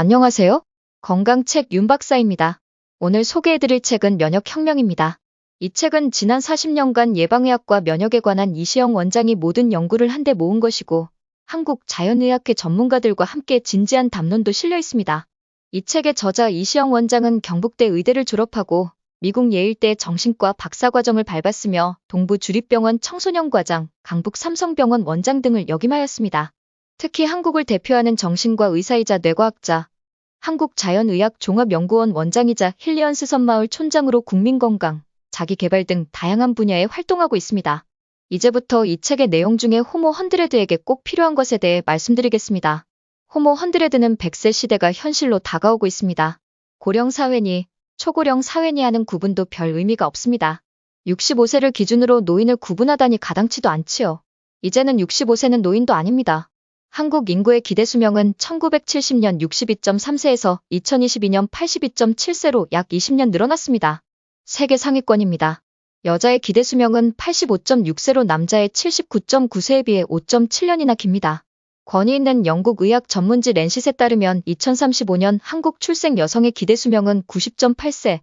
안녕하세요. 건강책 윤 박사입니다. 오늘 소개해드릴 책은 면역혁명입니다. 이 책은 지난 40년간 예방의학과 면역에 관한 이시영 원장이 모든 연구를 한데 모은 것이고 한국자연의학회 전문가들과 함께 진지한 담론도 실려 있습니다. 이 책의 저자 이시영 원장은 경북대 의대를 졸업하고 미국 예일대 정신과 박사과정을 밟았으며 동부주립병원 청소년과장, 강북 삼성병원 원장 등을 역임하였습니다. 특히 한국을 대표하는 정신과 의사이자 뇌과학자, 한국자연의학종합연구원 원장이자 힐리언스 섬마을 촌장으로 국민건강, 자기개발 등 다양한 분야에 활동하고 있습니다. 이제부터 이 책의 내용 중에 호모 100에게 꼭 필요한 것에 대해 말씀드리겠습니다. 호모 100는 100세 시대가 현실로 다가오고 있습니다. 고령 사회니, 초고령 사회니 하는 구분도 별 의미가 없습니다. 65세를 기준으로 노인을 구분하다니 가당치도 않지요. 이제는 65세는 노인도 아닙니다. 한국 인구의 기대 수명은 1970년 62.3세에서 2022년 82.7세로 약 20년 늘어났습니다. 세계 상위권입니다. 여자의 기대 수명은 85.6세로 남자의 79.9세에 비해 5.7년이나 깁니다. 권위 있는 영국 의학 전문지 랜싯에 따르면 2035년 한국 출생 여성의 기대 수명은 90.8세,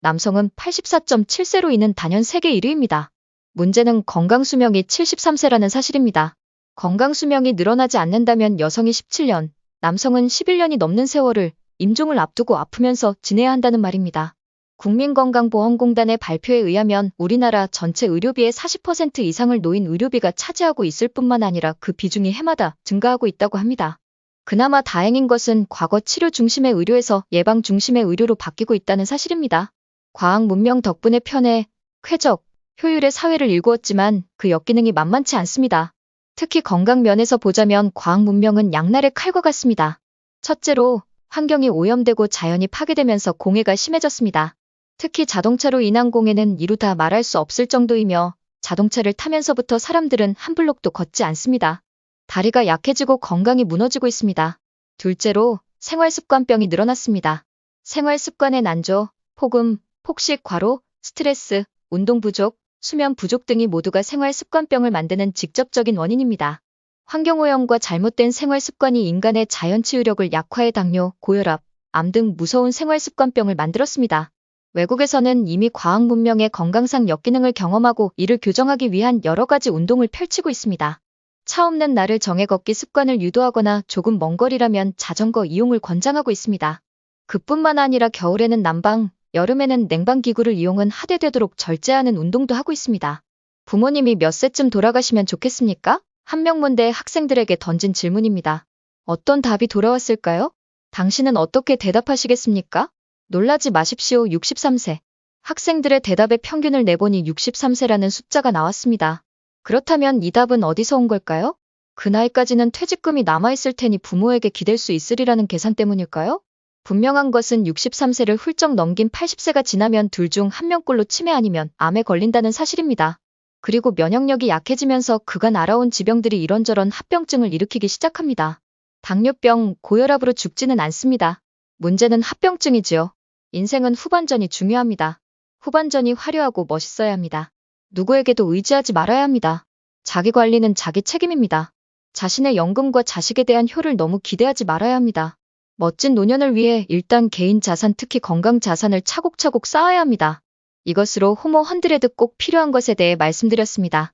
남성은 84.7세로 이는 단연 세계 1위입니다. 문제는 건강 수명이 73세라는 사실입니다. 건강 수명이 늘어나지 않는다면 여성이 17년, 남성은 11년이 넘는 세월을 임종을 앞두고 아프면서 지내야 한다는 말입니다. 국민건강보험공단의 발표에 의하면 우리나라 전체 의료비의 40% 이상을 노인 의료비가 차지하고 있을 뿐만 아니라 그 비중이 해마다 증가하고 있다고 합니다. 그나마 다행인 것은 과거 치료 중심의 의료에서 예방 중심의 의료로 바뀌고 있다는 사실입니다. 과학 문명 덕분에 편해, 쾌적, 효율의 사회를 일구었지만 그 역기능이 만만치 않습니다. 특히 건강 면에서 보자면 과학 문명은 양날의 칼과 같습니다. 첫째로 환경이 오염되고 자연이 파괴되면서 공해가 심해졌습니다. 특히 자동차로 인한 공해는 이루 다 말할 수 없을 정도이며 자동차를 타면서부터 사람들은 한 블록도 걷지 않습니다. 다리가 약해지고 건강이 무너지고 있습니다. 둘째로 생활습관병이 늘어났습니다. 생활습관의 난조, 폭음, 폭식, 과로, 스트레스, 운동 부족, 수면 부족 등이 모두가 생활습관병을 만드는 직접적인 원인입니다. 환경오염과 잘못된 생활습관이 인간의 자연치유력을 약화해 당뇨, 고혈압, 암 등 무서운 생활습관병을 만들었습니다. 외국에서는 이미 과학 문명의 건강상 역기능을 경험하고 이를 교정하기 위한 여러 가지 운동을 펼치고 있습니다. 차 없는 날을 정해 걷기 습관을 유도하거나 조금 먼 거리라면 자전거 이용을 권장하고 있습니다. 그뿐만 아니라 겨울에는 난방, 여름에는 냉방기구를 이용은 하대되도록 절제하는 운동도 하고 있습니다. 부모님이 몇 세쯤 돌아가시면 좋겠습니까? 한명문대 학생들에게 던진 질문입니다. 어떤 답이 돌아왔을까요? 당신은 어떻게 대답하시겠습니까? 놀라지 마십시오. 63세. 학생들의 대답의 평균을 내보니 63세라는 숫자가 나왔습니다. 그렇다면 이 답은 어디서 온 걸까요? 그 나이까지는 퇴직금이 남아있을 테니 부모에게 기댈 수 있으리라는 계산 때문일까요? 분명한 것은 63세를 훌쩍 넘긴 80세가 지나면 둘 중 한 명꼴로 치매 아니면 암에 걸린다는 사실입니다. 그리고 면역력이 약해지면서 그간 알아온 지병들이 이런저런 합병증을 일으키기 시작합니다. 당뇨병, 고혈압으로 죽지는 않습니다. 문제는 합병증이지요. 인생은 후반전이 중요합니다. 후반전이 화려하고 멋있어야 합니다. 누구에게도 의지하지 말아야 합니다. 자기 관리는 자기 책임입니다. 자신의 연금과 자식에 대한 효를 너무 기대하지 말아야 합니다. 멋진 노년을 위해 일단 개인 자산 특히 건강 자산을 차곡차곡 쌓아야 합니다. 이것으로 호모 100꼭 필요한 것에 대해 말씀드렸습니다.